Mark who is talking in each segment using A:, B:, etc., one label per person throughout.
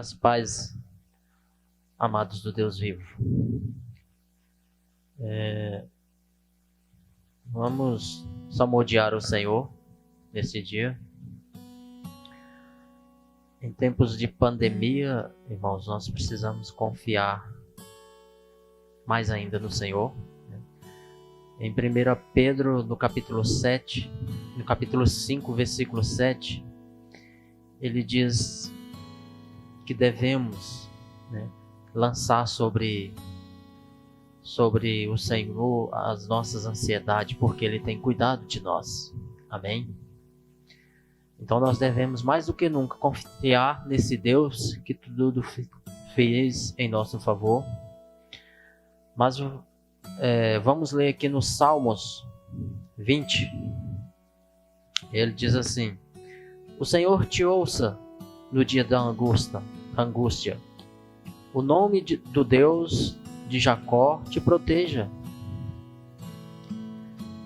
A: Graças e paz, amados do Deus vivo. Vamos salmodiar o Senhor nesse dia. Em tempos de pandemia, irmãos, nós precisamos confiar mais ainda no Senhor. Em 1 Pedro, no capítulo 7, no capítulo 5, versículo 7, ele diz que devemos lançar sobre o Senhor as nossas ansiedades, porque Ele tem cuidado de nós. Amém? Então nós devemos mais do que nunca confiar nesse Deus que tudo fez em nosso favor. Mas vamos ler aqui no Salmos 20. Ele diz assim: o Senhor te ouça no dia da angústia. O nome do Deus de Jacó te proteja.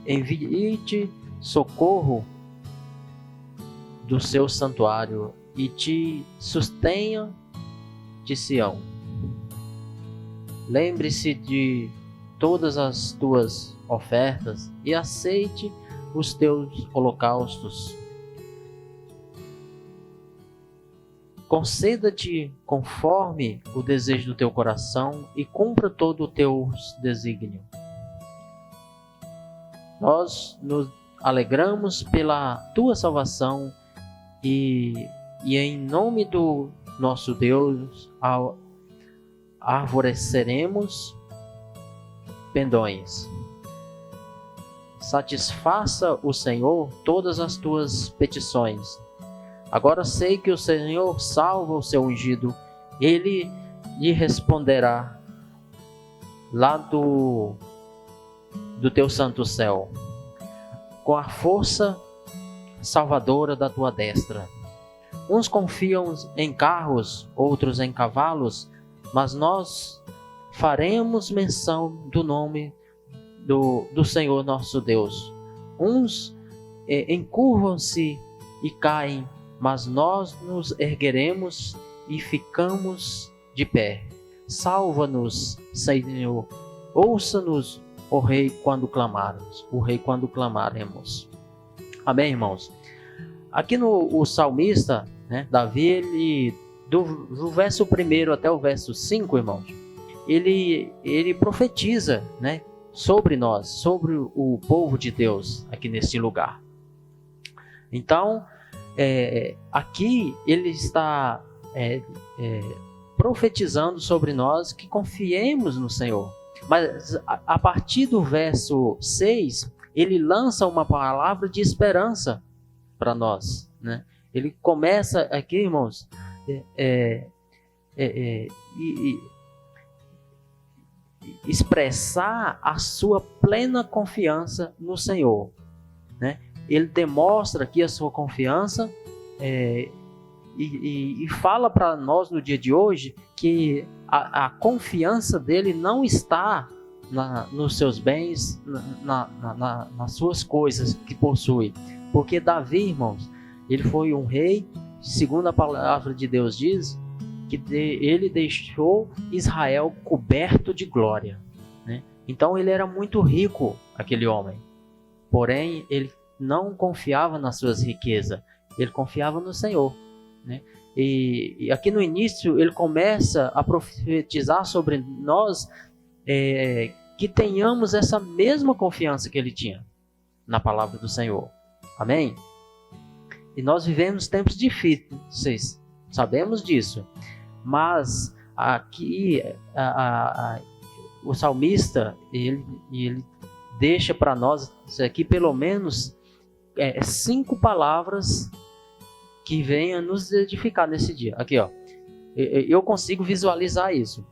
A: Envie-te socorro do seu santuário e te sustenha de Sião. Lembre-se de todas as tuas ofertas e aceite os teus holocaustos. Conceda-te conforme o desejo do teu coração e cumpra todo o teu desígnio. Nós nos alegramos pela tua salvação e em nome do nosso Deus arvoreceremos pendões. Satisfaça o Senhor todas as tuas petições. Agora sei que o Senhor salva o seu ungido. Ele lhe responderá lá do teu santo céu, com a força salvadora da tua destra. Uns confiam em carros, outros em cavalos, mas nós faremos menção do nome do Senhor nosso Deus. Uns encurvam-se e caem, mas nós nos ergueremos e ficamos de pé. Salva-nos, Senhor. Ouça-nos, o Rei, quando clamaremos. Amém, irmãos? Aqui o salmista, Davi, ele, do verso 1 até o verso 5, irmãos, ele profetiza, sobre nós, sobre o povo de Deus aqui neste lugar. Então, aqui ele está profetizando sobre nós que confiemos no Senhor. Mas a partir do verso 6, ele lança uma palavra de esperança para nós. Ele começa aqui, irmãos, expressar a sua plena confiança no Senhor. Ele demonstra aqui a sua confiança e fala para nós no dia de hoje que a confiança dele não está nos seus bens, nas suas coisas que possui. Porque Davi, irmãos, ele foi um rei, segundo a palavra de Deus diz, que ele deixou Israel coberto de glória. Então ele era muito rico, aquele homem. Porém, ele não confiava nas suas riquezas, ele confiava no Senhor. E aqui no início ele começa a profetizar sobre nós que tenhamos essa mesma confiança que ele tinha na palavra do Senhor. Amém? E nós vivemos tempos difíceis, sabemos disso. Mas aqui o salmista ele deixa para nós aqui pelo menos 5 palavras que venham nos edificar nesse dia. Aqui, ó, eu consigo visualizar isso.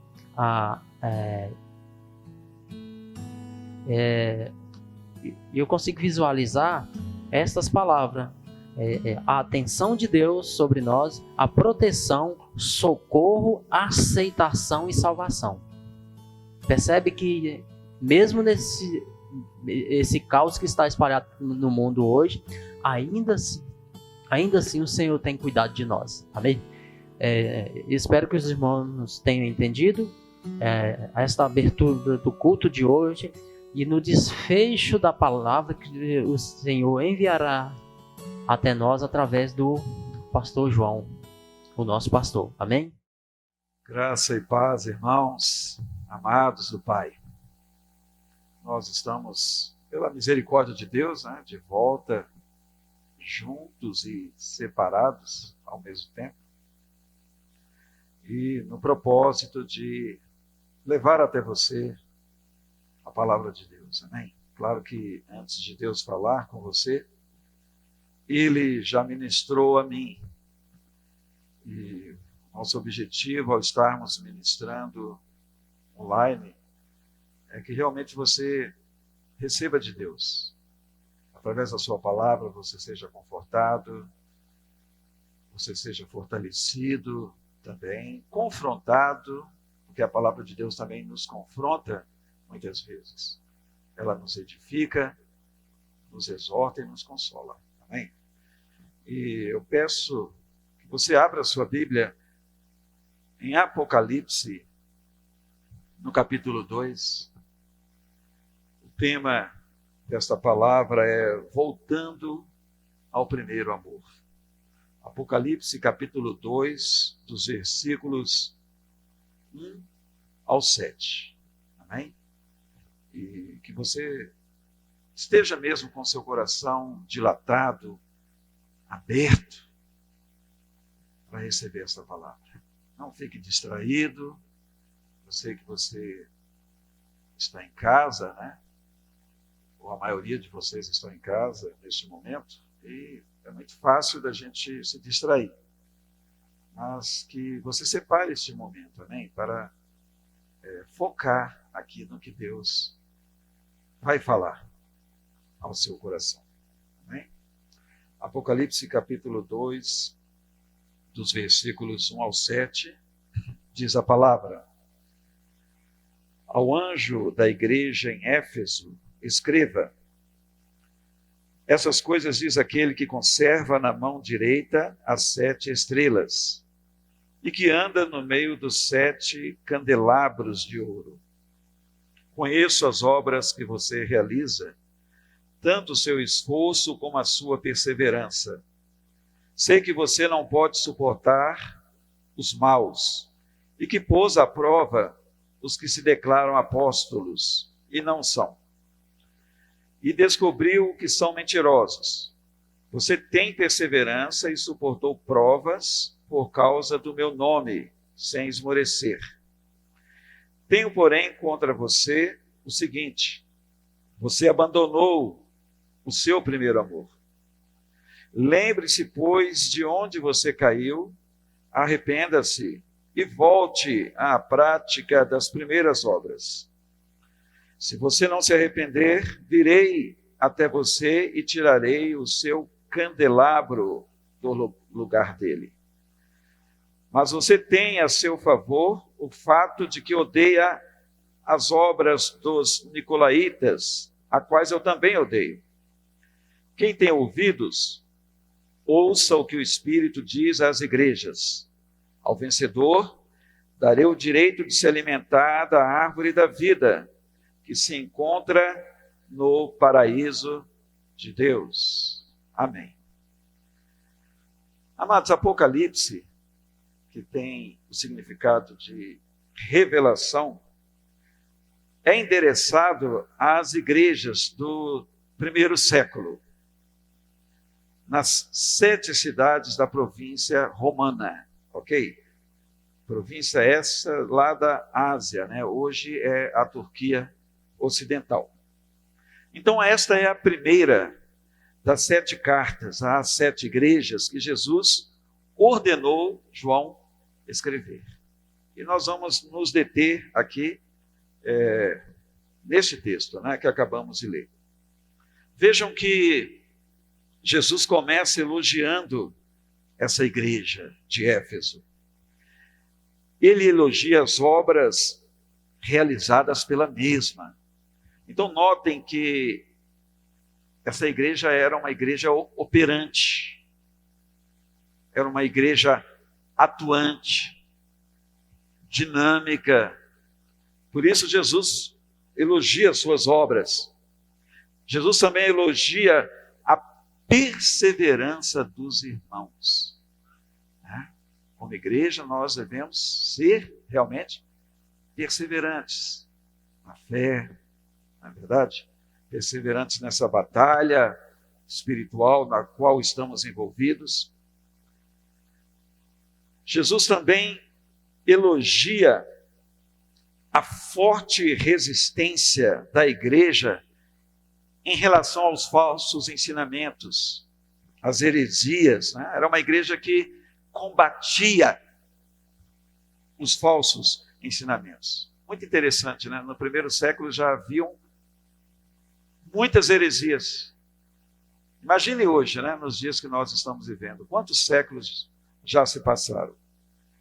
A: Eu consigo visualizar estas palavras. A atenção de Deus sobre nós, a proteção, socorro, aceitação e salvação. Percebe que mesmo esse caos que está espalhado no mundo hoje, ainda assim o Senhor tem cuidado de nós. Amém? Espero que os irmãos tenham entendido esta abertura do culto de hoje e no desfecho da palavra que o Senhor enviará até nós através do pastor João, o nosso pastor. Amém?
B: Graça e paz, irmãos, amados do Pai. Nós estamos, pela misericórdia de Deus, de volta, juntos e separados ao mesmo tempo, e no propósito de levar até você a palavra de Deus, amém? Claro que antes de Deus falar com você, Ele já ministrou a mim, e nosso objetivo ao estarmos ministrando online é que realmente você receba de Deus. Através da sua palavra você seja confortado, você seja fortalecido também, confrontado, porque a palavra de Deus também nos confronta muitas vezes. Ela nos edifica, nos exorta e nos consola. Amém? E eu peço que você abra a sua Bíblia em Apocalipse, no capítulo 2, o tema desta palavra é voltando ao primeiro amor. Apocalipse, capítulo 2, dos versículos 1 ao 7. Amém? E que você esteja mesmo com seu coração dilatado, aberto, para receber esta palavra. Não fique distraído. Eu sei que você está em casa, ou a maioria de vocês estão em casa neste momento, e é muito fácil da gente se distrair. Mas que você separe este momento, amém? Para focar aqui no que Deus vai falar ao seu coração. Amém? Apocalipse capítulo 2, dos versículos 1 ao 7, diz a palavra: Ao anjo da igreja em Éfeso, escreva: Essas coisas diz aquele que conserva na mão direita as 7 estrelas e que anda no meio dos 7 candelabros de ouro. Conheço as obras que você realiza, tanto o seu esforço como a sua perseverança. Sei que você não pode suportar os maus e que pôs à prova os que se declaram apóstolos e não são. E descobriu que são mentirosos. Você tem perseverança e suportou provas por causa do meu nome, sem esmorecer. Tenho, porém, contra você o seguinte: você abandonou o seu primeiro amor. Lembre-se, pois, de onde você caiu, arrependa-se e volte à prática das primeiras obras. Se você não se arrepender, virei até você e tirarei o seu candelabro do lugar dele. Mas você tem a seu favor o fato de que odeia as obras dos nicolaítas, a quais eu também odeio. Quem tem ouvidos, ouça o que o Espírito diz às igrejas. Ao vencedor, darei o direito de se alimentar da árvore da vida, que se encontra no paraíso de Deus. Amém. Amados, Apocalipse, que tem o significado de revelação, é endereçado às igrejas do primeiro século, nas 7 cidades da província romana, ok? Província essa lá da Ásia, Hoje é a Turquia Ocidental. Então esta é a primeira das 7 cartas às 7 igrejas que Jesus ordenou João escrever. E nós vamos nos deter aqui neste texto, que acabamos de ler. Vejam que Jesus começa elogiando essa igreja de Éfeso. Ele elogia as obras realizadas pela mesma. Então notem que essa igreja era uma igreja operante. Era uma igreja atuante, dinâmica. Por isso Jesus elogia suas obras. Jesus também elogia a perseverança dos irmãos. Como igreja, nós devemos ser realmente perseverantes na fé, não é verdade? Perseverantes nessa batalha espiritual na qual estamos envolvidos. Jesus também elogia a forte resistência da igreja em relação aos falsos ensinamentos, às heresias. Era uma igreja que combatia os falsos ensinamentos. Muito interessante, né? No primeiro século já haviam muitas heresias. Imagine hoje, né? Nos dias que nós estamos vivendo, quantos séculos já se passaram.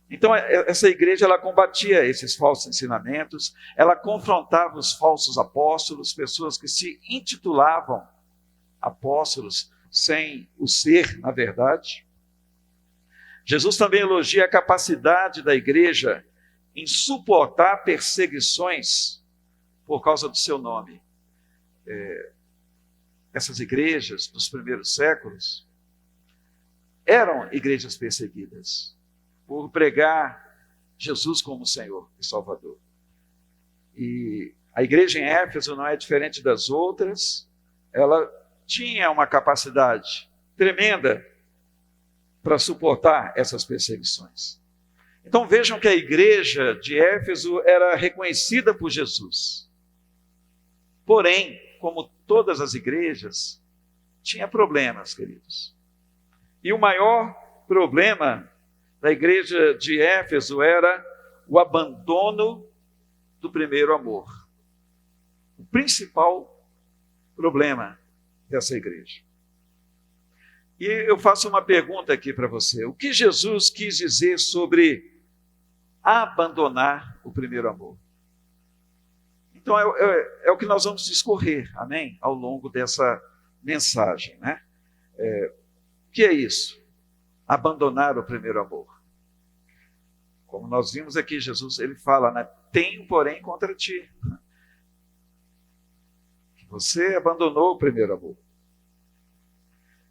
B: Então, essa igreja, ela combatia esses falsos ensinamentos, ela confrontava os falsos apóstolos, pessoas que se intitulavam apóstolos sem o ser, na verdade. Jesus também elogia a capacidade da igreja em suportar perseguições por causa do seu nome. Essas igrejas dos primeiros séculos eram igrejas perseguidas por pregar Jesus como Senhor e Salvador. E a igreja em Éfeso não é diferente das outras, ela tinha uma capacidade tremenda para suportar essas perseguições. Então vejam que a igreja de Éfeso era reconhecida por Jesus. Porém, como todas as igrejas, tinha problemas, queridos. E o maior problema da igreja de Éfeso era o abandono do primeiro amor. O principal problema dessa igreja. E eu faço uma pergunta aqui para você. O que Jesus quis dizer sobre abandonar o primeiro amor? Então é o que nós vamos discorrer, amém? Ao longo dessa mensagem, né? O que é isso? Abandonar o primeiro amor. Como nós vimos aqui, Jesus, ele fala, né? Tenho, porém, contra ti. Que você abandonou o primeiro amor.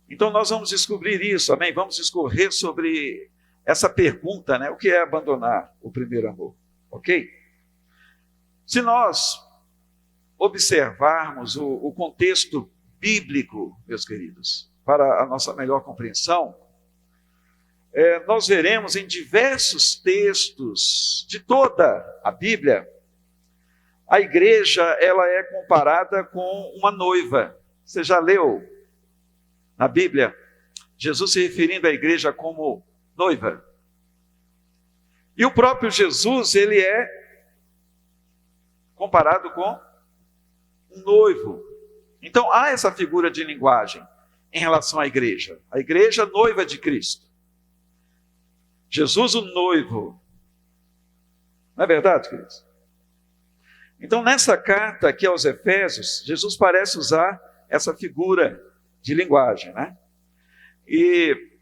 B: Então nós vamos descobrir isso, amém? Vamos discorrer sobre essa pergunta, né? O que é abandonar o primeiro amor, ok? Se nós observarmos o contexto bíblico, meus queridos, para a nossa melhor compreensão, nós veremos em diversos textos de toda a Bíblia, a igreja ela é comparada com uma noiva. Você já leu na Bíblia Jesus se referindo à igreja como noiva? E o próprio Jesus, ele é comparado com um noivo. Então há essa figura de linguagem em relação à igreja. A igreja noiva de Cristo. Jesus o noivo. Não é verdade, queridos? Então nessa carta aqui aos Efésios, Jesus parece usar essa figura de linguagem, né? E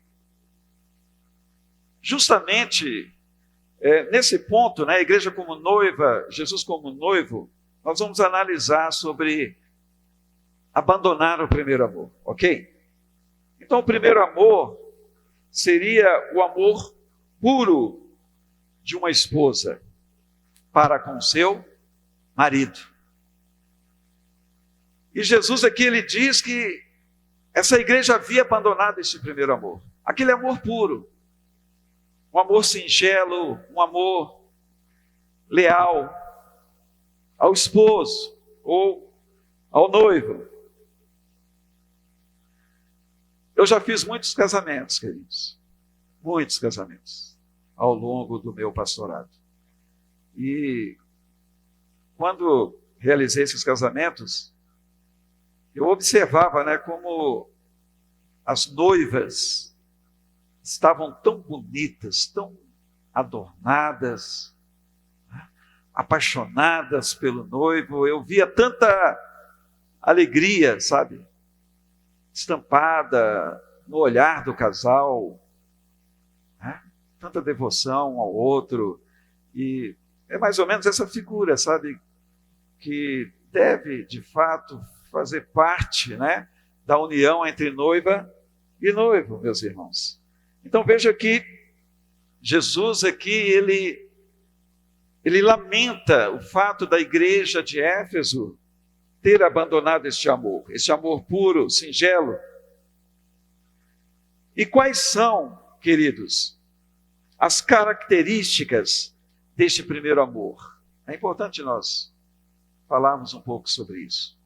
B: justamente nesse ponto, né, a igreja como noiva, Jesus como noivo, nós vamos analisar sobre abandonar o primeiro amor, ok? Então o primeiro amor seria o amor puro de uma esposa para com seu marido. E Jesus aqui ele diz que essa igreja havia abandonado esse primeiro amor. Aquele amor puro, um amor singelo, um amor leal ao esposo ou ao noivo. Eu já fiz muitos casamentos, queridos. Muitos casamentos ao longo do meu pastorado. E quando realizei esses casamentos, eu observava, né, como as noivas estavam tão bonitas, tão adornadas, né, apaixonadas pelo noivo. Eu via tanta alegria, sabe, estampada no olhar do casal, né, tanta devoção ao outro. E é mais ou menos essa figura, sabe, que deve, de fato, fazer parte, né, da união entre noiva e noivo, meus irmãos. Então veja que Jesus aqui, ele lamenta o fato da igreja de Éfeso ter abandonado este amor puro, singelo. E quais são, queridos, as características deste primeiro amor? É importante nós falarmos um pouco sobre isso.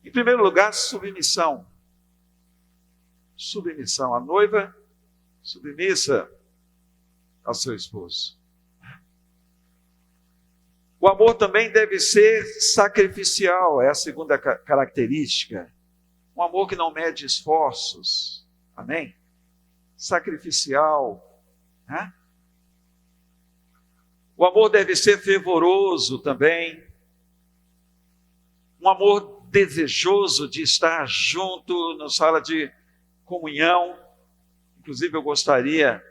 B: Em primeiro lugar, submissão. Submissão. A noiva submissa ao seu esposo. O amor também deve ser sacrificial, é a segunda característica. Um amor que não mede esforços. Amém? Sacrificial. Né? O amor deve ser fervoroso também. Um amor desejoso de estar junto, nos fala de comunhão. Inclusive, eu gostaria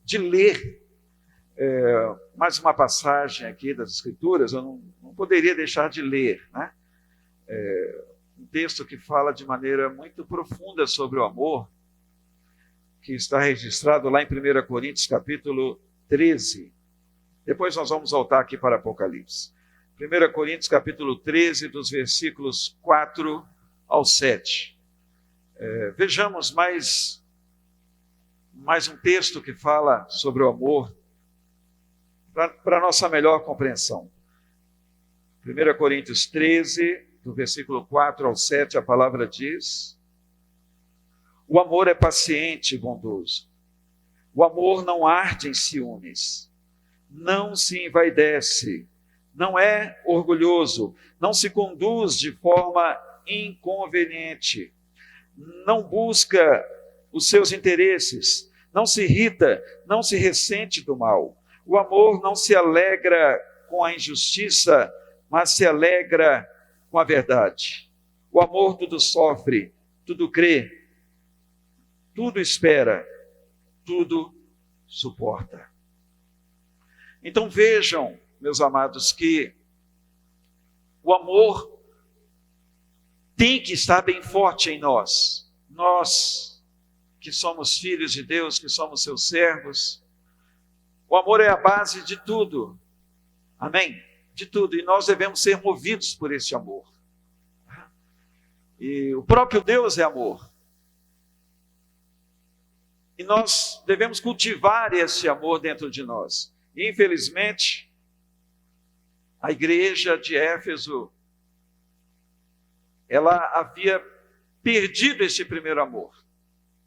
B: de ler mais uma passagem aqui das Escrituras, eu não poderia deixar de ler, né? Um texto que fala de maneira muito profunda sobre o amor, que está registrado lá em 1 Coríntios, capítulo 13. Depois nós vamos voltar aqui para Apocalipse. 1 Coríntios, capítulo 13, dos versículos 4 ao 7. Vejamos mais um texto que fala sobre o amor, para nossa melhor compreensão. 1 Coríntios 13, do versículo 4 ao 7, a palavra diz: o amor é paciente e bondoso. O amor não arde em ciúmes, não se envaidece, não é orgulhoso, não se conduz de forma inconveniente, não busca os seus interesses, não se irrita, não se ressente do mal. O amor não se alegra com a injustiça, mas se alegra com a verdade. O amor tudo sofre, tudo crê, tudo espera, tudo suporta. Então vejam, meus amados, que o amor tem que estar bem forte em nós. Nós que somos filhos de Deus, que somos seus servos. O amor é a base de tudo. Amém? De tudo. E nós devemos ser movidos por esse amor. E o próprio Deus é amor. E nós devemos cultivar esse amor dentro de nós. E, infelizmente, a igreja de Éfeso, ela havia perdido esse primeiro amor.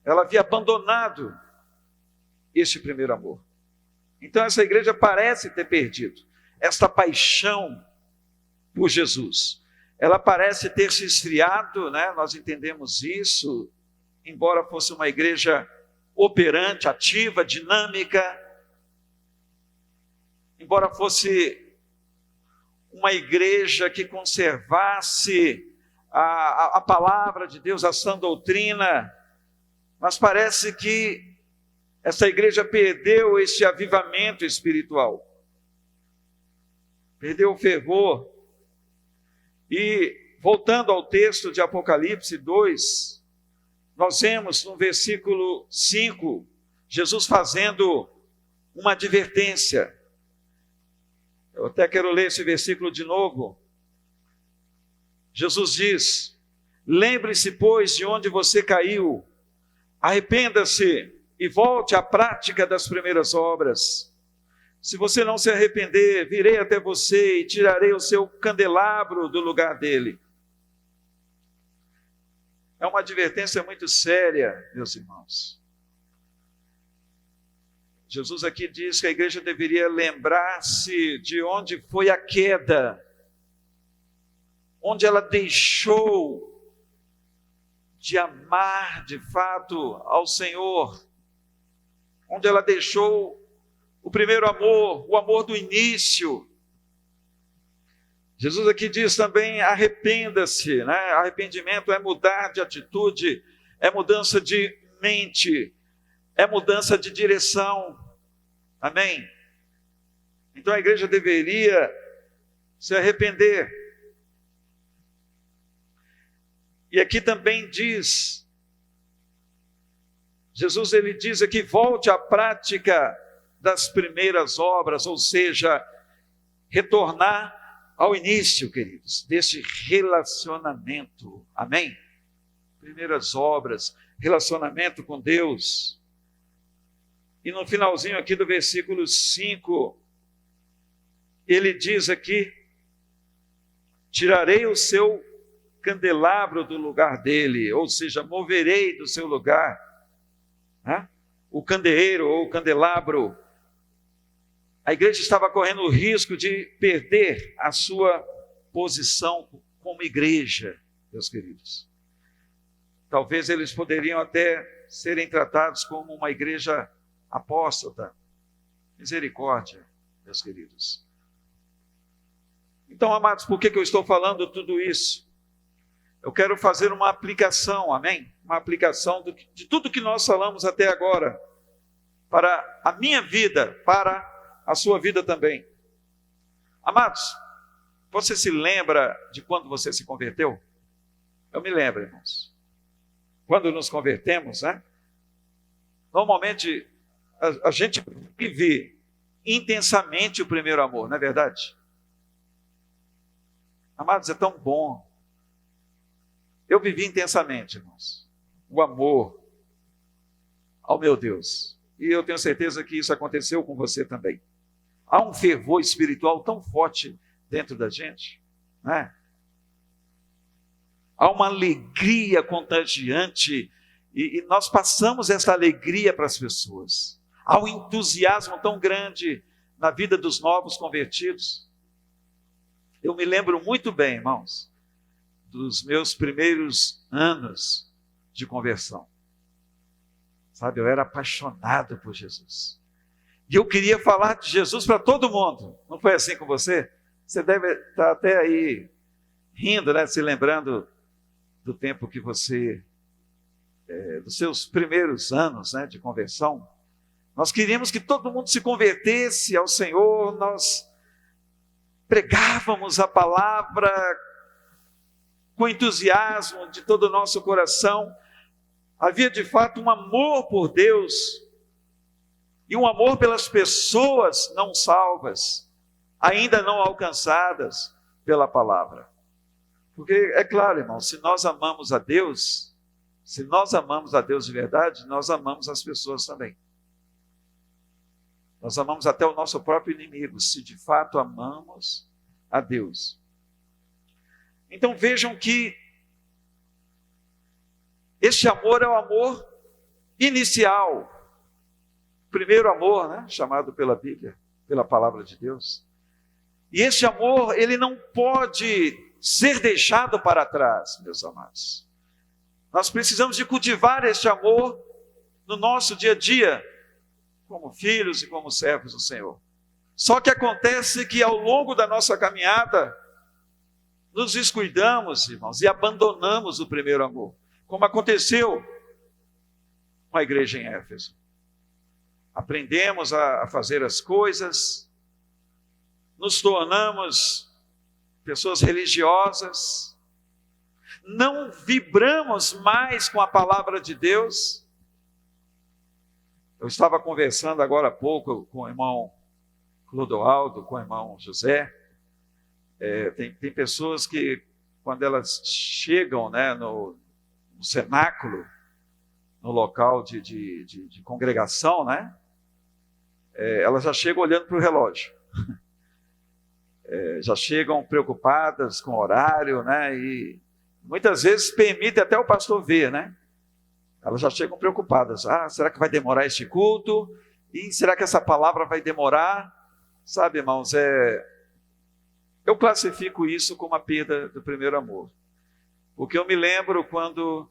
B: Ela havia abandonado esse primeiro amor. Então essa igreja parece ter perdido esta paixão por Jesus. Ela parece ter se esfriado, né? Nós entendemos isso, embora fosse uma igreja operante, ativa, dinâmica, embora fosse uma igreja que conservasse a palavra de Deus, a sã doutrina, mas parece que essa igreja perdeu esse avivamento espiritual, perdeu o fervor. E, voltando ao texto de Apocalipse 2, nós vemos no versículo 5, Jesus fazendo uma advertência. Eu até quero ler esse versículo de novo. Jesus diz: lembre-se, pois, de onde você caiu, arrependa-se e volte à prática das primeiras obras. Se você não se arrepender, virei até você e tirarei o seu candelabro do lugar dele. É uma advertência muito séria, meus irmãos. Jesus aqui diz que a igreja deveria lembrar-se de onde foi a queda, onde ela deixou de amar de fato ao Senhor, onde ela deixou o primeiro amor, o amor do início. Jesus aqui diz também: arrependa-se, né? Arrependimento é mudar de atitude, é mudança de mente, é mudança de direção. Amém? Então a igreja deveria se arrepender. E aqui também diz, Jesus ele diz aqui, volte à prática das primeiras obras, ou seja, retornar ao início, queridos, desse relacionamento. Amém? Primeiras obras, relacionamento com Deus. E no finalzinho aqui do versículo 5, ele diz aqui, tirarei o seu candelabro do lugar dele, ou seja, moverei do seu lugar, né? O candeeiro ou o candelabro. A igreja estava correndo o risco de perder a sua posição como igreja, meus queridos. Talvez eles poderiam até serem tratados como uma igreja apóstata. Misericórdia, meus queridos. Então, amados, por que eu estou falando tudo isso? Eu quero fazer uma aplicação, amém? Uma aplicação de tudo que nós falamos até agora, para a minha vida, para a sua vida também. Amados, você se lembra de quando você se converteu? Eu me lembro, irmãos. Quando nos convertemos, né? Normalmente, a gente vive intensamente o primeiro amor, não é verdade? Amados, é tão bom. Eu vivi intensamente, irmãos, o amor ao meu Deus. E eu tenho certeza que isso aconteceu com você também. Há um fervor espiritual tão forte dentro da gente, né? Há uma alegria contagiante e nós passamos essa alegria para as pessoas. Há um entusiasmo tão grande na vida dos novos convertidos. Eu me lembro muito bem, irmãos, dos meus primeiros anos de conversão. Sabe, eu era apaixonado por Jesus. E eu queria falar de Jesus para todo mundo. Não foi assim com você? Você deve estar até aí rindo, né? Se lembrando do tempo que você, dos seus primeiros anos, né, de conversão. Nós queríamos que todo mundo se convertesse ao Senhor. Nós pregávamos a palavra com entusiasmo de todo o nosso coração. Havia de fato um amor por Deus e um amor pelas pessoas não salvas, ainda não alcançadas pela palavra. Porque é claro, irmão, se nós amamos a Deus de verdade, nós amamos as pessoas também. Nós amamos até o nosso próprio inimigo, se de fato amamos a Deus. Então vejam que este amor é o amor inicial, primeiro amor, né, chamado pela Bíblia, pela palavra de Deus. E este amor, ele não pode ser deixado para trás, meus amados. Nós precisamos de cultivar este amor no nosso dia a dia, como filhos e como servos do Senhor. Só que acontece que ao longo da nossa caminhada, nos descuidamos, irmãos, e abandonamos o primeiro amor, como aconteceu com a igreja em Éfeso. Aprendemos a fazer as coisas, nos tornamos pessoas religiosas, não vibramos mais com a palavra de Deus. Eu estava conversando agora há pouco com o irmão Clodoaldo, com o irmão José. Tem pessoas que, quando elas chegam, né, no cenáculo, no local de congregação, né, elas já chegam olhando para o relógio. Já chegam preocupadas com o horário, né, e muitas vezes permitem até o pastor ver, né? Elas já chegam preocupadas. Será que vai demorar este culto? E será que essa palavra vai demorar? Sabe, irmãos, eu classifico isso como a perda do primeiro amor. Porque eu me lembro quando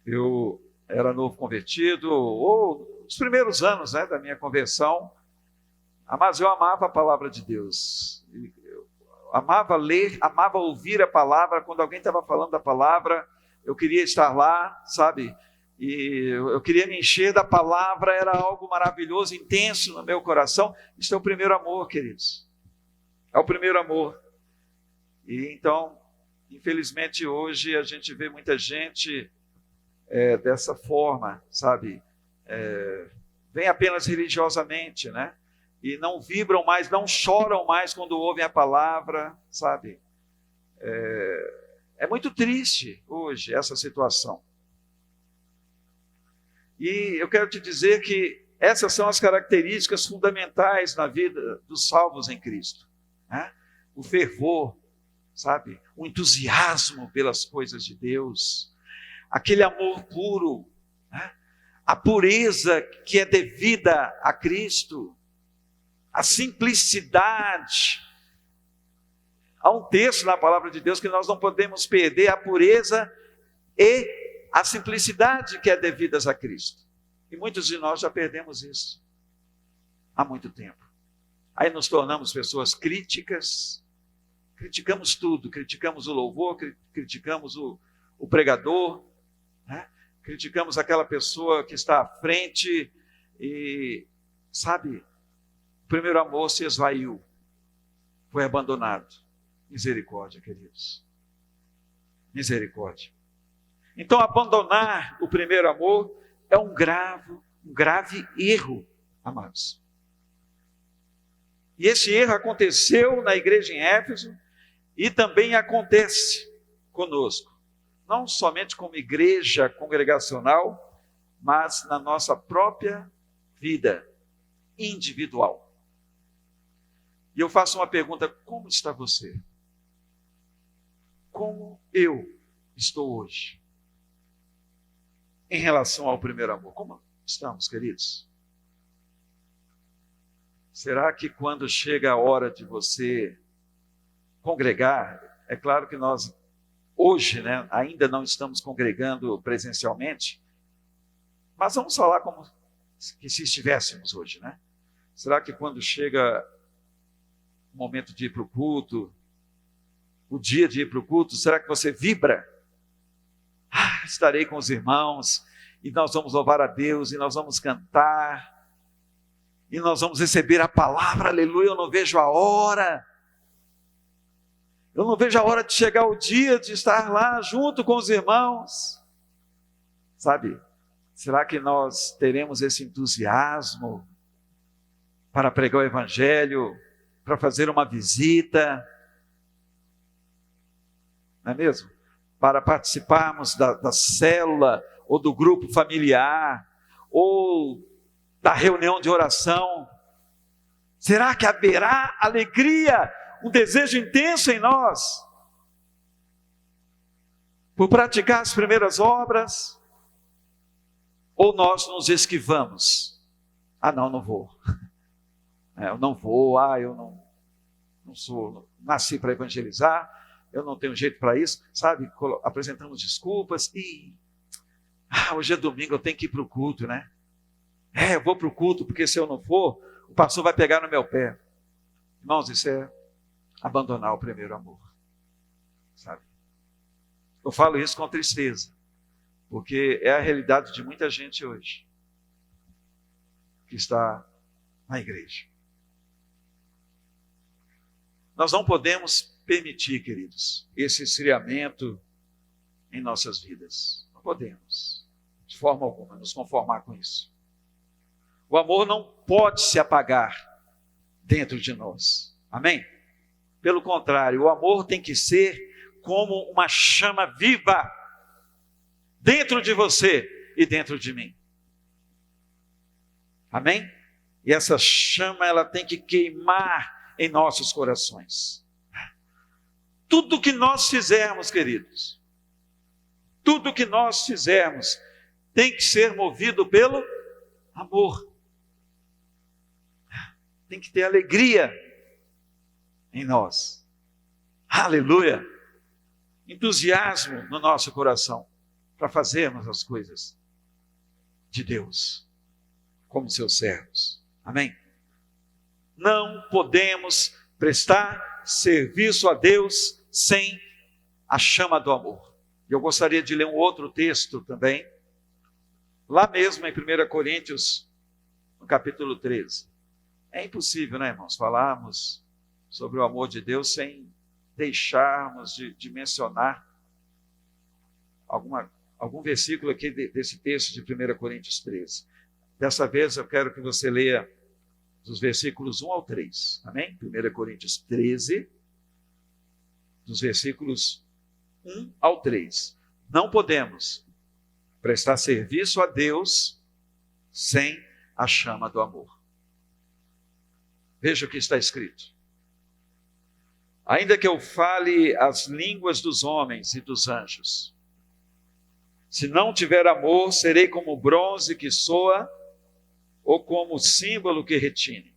B: eu era novo convertido, ou os primeiros anos, né, da minha conversão, mas eu amava a palavra de Deus. Eu amava ler, amava ouvir a palavra. Quando alguém estava falando da palavra, eu queria estar lá, sabe, E eu queria me encher da palavra, era algo maravilhoso, intenso no meu coração. Isso é o primeiro amor, queridos. É o primeiro amor. E então, infelizmente, hoje a gente vê muita gente dessa forma, sabe? Vem apenas religiosamente, né? E não vibram mais, não choram mais quando ouvem a palavra, sabe? É muito triste hoje essa situação. E eu quero te dizer que essas são as características fundamentais na vida dos salvos em Cristo, né? O fervor, sabe? O entusiasmo pelas coisas de Deus, aquele amor puro, né? A pureza que é devida a Cristo, a simplicidade. Há um texto na palavra de Deus que nós não podemos perder: a pureza e a simplicidade que é devidas a Cristo. E muitos de nós já perdemos isso há muito tempo. Aí nos tornamos pessoas críticas, criticamos tudo, criticamos o louvor, criticamos o pregador, né? Criticamos aquela pessoa que está à frente e, sabe, o primeiro amor se esvaiu, foi abandonado. Misericórdia, queridos. Misericórdia. Então, abandonar o primeiro amor é um grave erro, amados. E esse erro aconteceu na igreja em Éfeso e também acontece conosco. Não somente como igreja congregacional, mas na nossa própria vida individual. E eu faço uma pergunta: como está você? Como eu estou hoje em relação ao primeiro amor? Como estamos, queridos? Será que quando chega a hora de você congregar, é claro que nós hoje, né, ainda não estamos congregando presencialmente, mas vamos falar como que se estivéssemos hoje, né? Será que quando chega o momento de ir para o culto, o dia de ir para o culto, será que você vibra? Estarei com os irmãos, e nós vamos louvar a Deus, e nós vamos cantar, e nós vamos receber a palavra, aleluia. Eu não vejo a hora, eu não vejo a hora de chegar o dia de estar lá junto com os irmãos, sabe? Será que nós teremos esse entusiasmo para pregar o evangelho, para fazer uma visita, não é mesmo? Para participarmos da célula, ou do grupo familiar, ou da reunião de oração? Será que haverá alegria, um desejo intenso em nós, por praticar as primeiras obras? Ou nós nos esquivamos? Não vou. Eu não vou, eu não sou, nasci para evangelizar, eu não tenho jeito para isso, sabe? Apresentamos desculpas e hoje é domingo, eu tenho que ir para o culto, né? Eu vou para o culto, porque se eu não for, o pastor vai pegar no meu pé. Irmãos, isso é abandonar o primeiro amor, sabe? Eu falo isso com tristeza, porque é a realidade de muita gente hoje que está na igreja. Nós não podemos permitir, queridos, esse esfriamento em nossas vidas. Não podemos, de forma alguma, nos conformar com isso. O amor não pode se apagar dentro de nós. Amém? Pelo contrário, o amor tem que ser como uma chama viva dentro de você e dentro de mim. Amém? E essa chama, ela tem que queimar em nossos corações. Tudo que nós fizermos, queridos, tudo que nós fizermos tem que ser movido pelo amor. Tem que ter alegria em nós. Aleluia! Entusiasmo no nosso coração para fazermos as coisas de Deus como seus servos. Amém? Não podemos prestar serviço a Deus sem a chama do amor. Eu gostaria de ler um outro texto também, lá mesmo em 1 Coríntios, no capítulo 13. É impossível, né, irmãos, falarmos sobre o amor de Deus sem deixarmos de mencionar algum versículo aqui desse texto de 1 Coríntios 13. Dessa vez eu quero que você leia dos versículos 1 ao 3. Amém? 1 Coríntios 13, dos versículos 1 ao 3. Não podemos prestar serviço a Deus sem a chama do amor. Veja o que está escrito. Ainda que eu fale as línguas dos homens e dos anjos, se não tiver amor, serei como bronze que soa ou como símbolo que retine.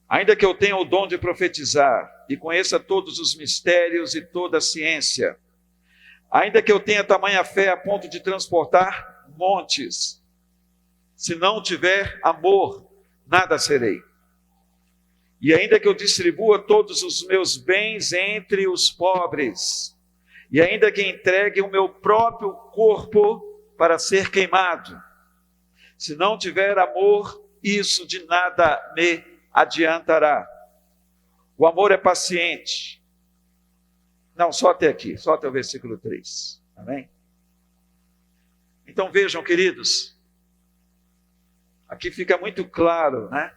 B: Ainda que eu tenha o dom de profetizar e conheça todos os mistérios e toda a ciência, ainda que eu tenha tamanha fé a ponto de transportar montes, se não tiver amor, nada serei. E ainda que eu distribua todos os meus bens entre os pobres, e ainda que entregue o meu próprio corpo para ser queimado, se não tiver amor, isso de nada me adiantará. O amor é paciente. Não, só até aqui, só até o versículo 3. Amém? Então vejam, queridos, aqui fica muito claro, né?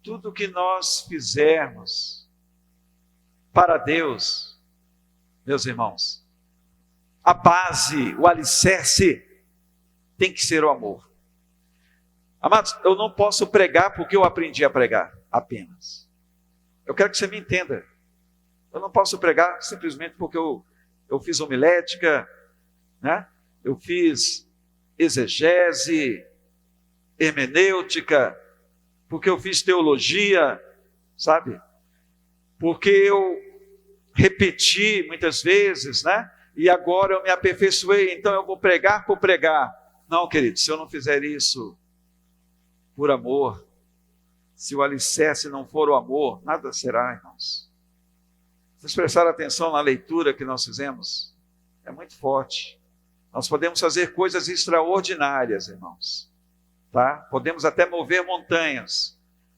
B: Tudo que nós fizermos para Deus, meus irmãos, a base, o alicerce tem que ser o amor. Amados, eu não posso pregar porque eu aprendi a pregar apenas. Eu quero que você me entenda. Eu não posso pregar simplesmente porque eu fiz homilética, né? Eu fiz exegese, hermenêutica, porque eu fiz teologia, sabe? Porque eu repeti muitas vezes, né? E agora eu me aperfeiçoei, então eu vou pregar por pregar. Não, querido, se eu não fizer isso por amor, se o alicerce não for o amor, nada será, irmãos. Vocês prestaram atenção na leitura que nós fizemos? É muito forte. Nós podemos fazer coisas extraordinárias, irmãos. Tá? Podemos até mover montanhas.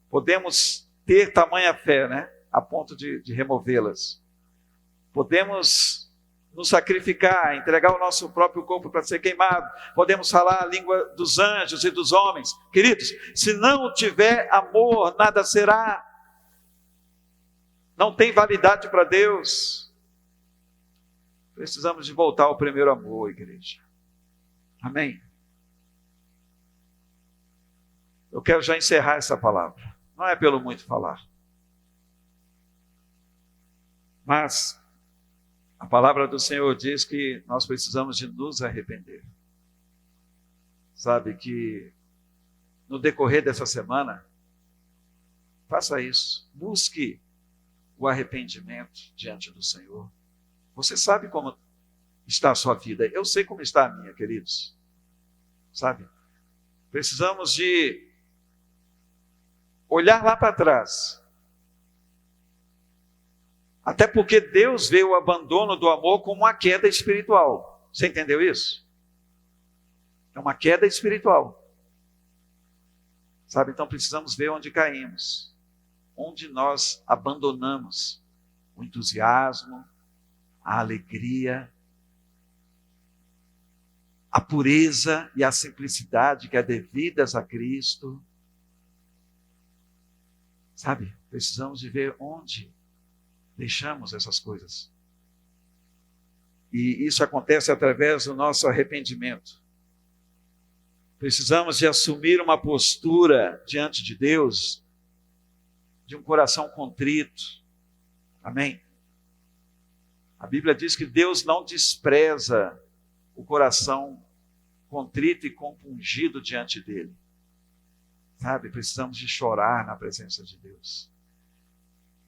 B: Podemos ter tamanha fé, né? A ponto de removê-las. Podemos nos sacrificar, entregar o nosso próprio corpo para ser queimado. Podemos falar a língua dos anjos e dos homens. Queridos, se não tiver amor, nada será. Não tem validade para Deus. Precisamos de voltar ao primeiro amor, igreja. Amém? Eu quero já encerrar essa palavra. Não é pelo muito falar. Mas a palavra do Senhor diz que nós precisamos de nos arrepender. Sabe que no decorrer dessa semana, faça isso. Busque o arrependimento diante do Senhor. Você sabe como está a sua vida. Eu sei como está a minha, queridos. Sabe? Precisamos de olhar lá para trás. Até porque Deus vê o abandono do amor como uma queda espiritual. Você entendeu isso? É uma queda espiritual. Sabe? Então precisamos ver onde caímos. Onde nós abandonamos o entusiasmo, a alegria, a pureza e a simplicidade que é devidas a Cristo. Sabe? Precisamos de ver onde deixamos essas coisas. E isso acontece através do nosso arrependimento. Precisamos de assumir uma postura diante de Deus, de um coração contrito. Amém? A Bíblia diz que Deus não despreza o coração contrito e compungido diante dele. Sabe? Precisamos de chorar na presença de Deus.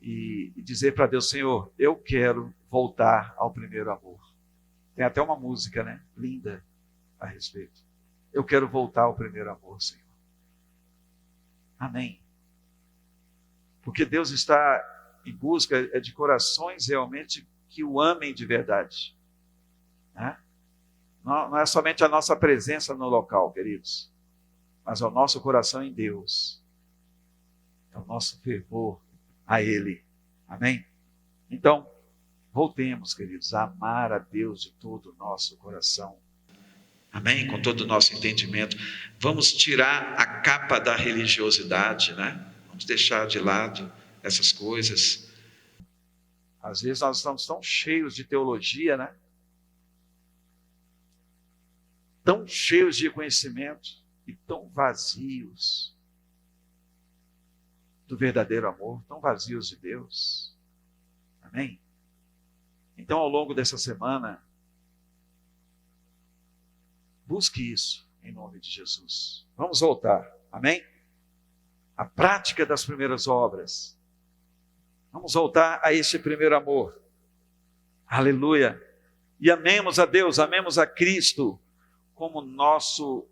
B: E dizer para Deus, Senhor, eu quero voltar ao primeiro amor. Tem até uma música, né? Linda a respeito. Eu quero voltar ao primeiro amor, Senhor. Amém. Porque Deus está em busca de corações realmente que o amem de verdade. Né? Não é somente a nossa presença no local, queridos, mas o nosso coração em Deus. É o nosso fervor a Ele. Amém? Então, voltemos, queridos, a amar a Deus de todo o nosso coração. Amém? Com todo o nosso entendimento. Vamos tirar a capa da religiosidade, né? Vamos deixar de lado essas coisas. Às vezes nós estamos tão cheios de teologia, né? Tão cheios de conhecimento e tão vazios do verdadeiro amor, tão vazios de Deus. Amém? Então, ao longo dessa semana, busque isso em nome de Jesus. Vamos voltar, amém? A prática das primeiras obras. Vamos voltar a este primeiro amor. Aleluia! E amemos a Deus, amemos a Cristo como nosso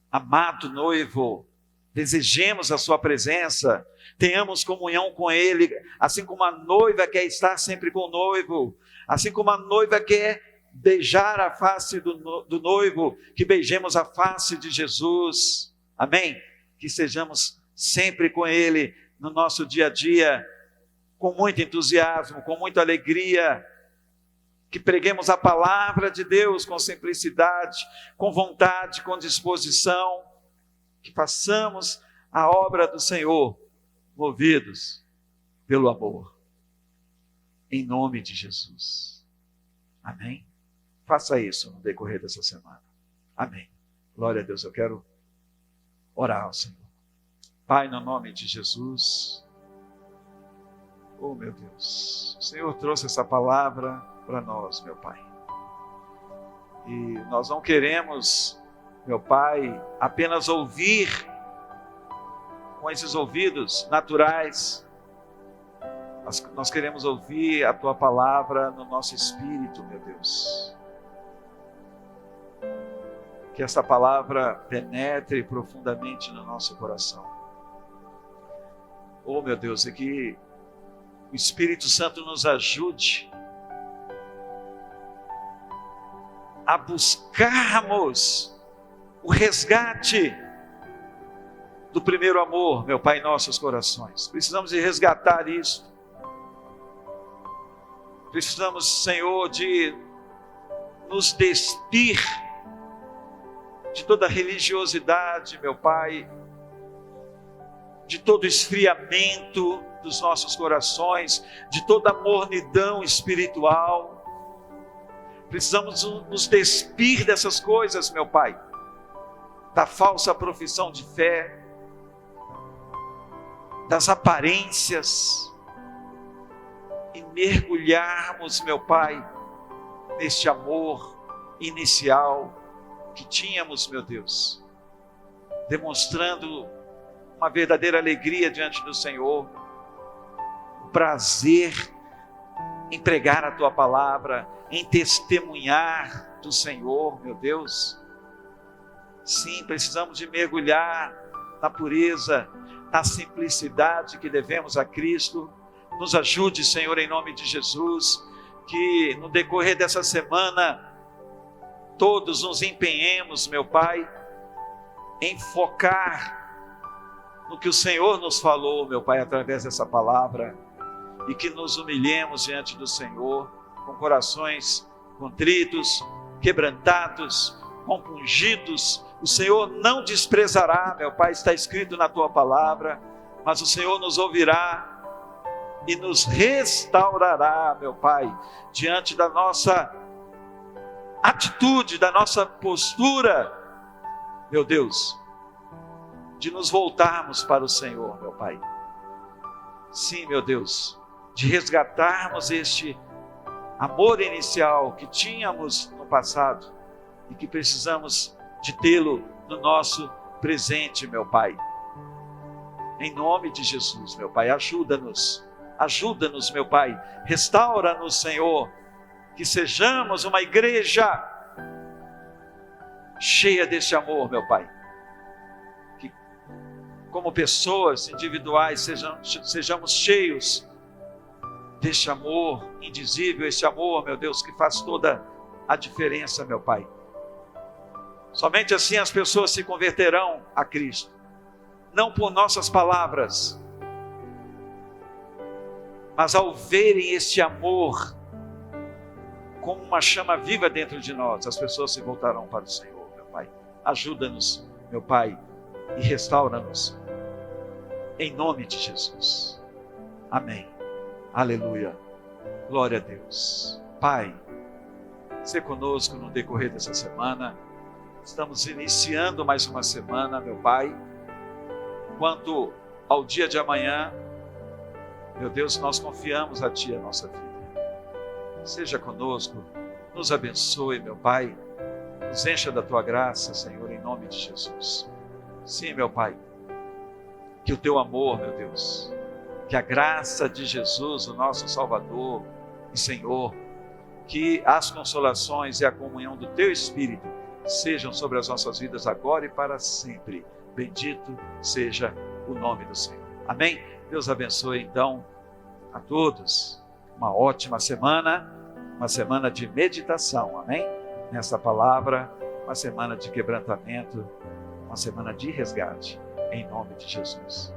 B: amado noivo. Desejemos a sua presença, tenhamos comunhão com Ele, assim como a noiva quer estar sempre com o noivo, assim como a noiva quer beijar a face do noivo, que beijemos a face de Jesus. Amém? Que sejamos sempre com Ele no nosso dia a dia, com muito entusiasmo, com muita alegria, que preguemos a palavra de Deus com simplicidade, com vontade, com disposição, que façamos a obra do Senhor, movidos pelo amor, em nome de Jesus. Amém? Faça isso no decorrer dessa semana. Amém. Glória a Deus. Eu quero orar ao Senhor. Pai, no nome de Jesus. Oh, meu Deus. O Senhor trouxe essa palavra para nós, meu Pai. E nós não queremos, meu Pai, apenas ouvir com esses ouvidos naturais. Nós queremos ouvir a Tua palavra no nosso espírito, meu Deus. Que essa palavra penetre profundamente no nosso coração. Oh, meu Deus, é que o Espírito Santo nos ajude a buscarmos o resgate do primeiro amor, meu Pai, em nossos corações. Precisamos de resgatar isso. Precisamos, Senhor, de nos despir de toda religiosidade, meu Pai, de todo esfriamento dos nossos corações, de toda mornidão espiritual. Precisamos nos despir dessas coisas, meu Pai, da falsa profissão de fé, das aparências, e mergulharmos, meu Pai, neste amor inicial que tínhamos, meu Deus, demonstrando uma verdadeira alegria diante do Senhor, o prazer em pregar a Tua palavra, em testemunhar do Senhor, meu Deus. Sim, precisamos de mergulhar na pureza, na simplicidade que devemos a Cristo. Nos ajude, Senhor, em nome de Jesus, que no decorrer dessa semana todos nos empenhemos, meu Pai, em focar no que o Senhor nos falou, meu Pai, através dessa palavra, e que nos humilhemos diante do Senhor, com corações contritos, quebrantados, compungidos. O Senhor não desprezará, meu Pai, está escrito na Tua palavra, mas o Senhor nos ouvirá e nos restaurará, meu Pai, diante da nossa atitude, da nossa postura, meu Deus, de nos voltarmos para o Senhor, meu Pai. Sim, meu Deus, de resgatarmos este amor inicial que tínhamos no passado e que precisamos de tê-lo no nosso presente, meu Pai. Em nome de Jesus, meu Pai, ajuda-nos, meu Pai, restaura-nos, Senhor, que sejamos uma igreja cheia deste amor, meu Pai, que como pessoas individuais sejamos cheios deste amor indizível, este amor, meu Deus, que faz toda a diferença, meu Pai, Somente assim as pessoas se converterão a Cristo. Não por nossas palavras, mas ao verem este amor como uma chama viva dentro de nós, as pessoas se voltarão para o Senhor, meu Pai. Ajuda-nos, meu Pai, e restaura-nos. Em nome de Jesus. Amém. Aleluia. Glória a Deus. Pai, seja conosco no decorrer dessa semana. Estamos iniciando mais uma semana, meu Pai. Quanto ao dia de amanhã, meu Deus, nós confiamos a Ti a nossa vida. Seja conosco, nos abençoe, meu Pai. Nos encha da Tua graça, Senhor, em nome de Jesus. Sim, meu Pai. Que o Teu amor, meu Deus, que a graça de Jesus, o nosso Salvador e Senhor, que as consolações e a comunhão do Teu Espírito sejam sobre as nossas vidas agora e para sempre. Bendito seja o nome do Senhor. Amém? Deus abençoe, então, a todos. Uma ótima semana, uma semana de meditação, amém? Nesta palavra, uma semana de quebrantamento, uma semana de resgate, em nome de Jesus.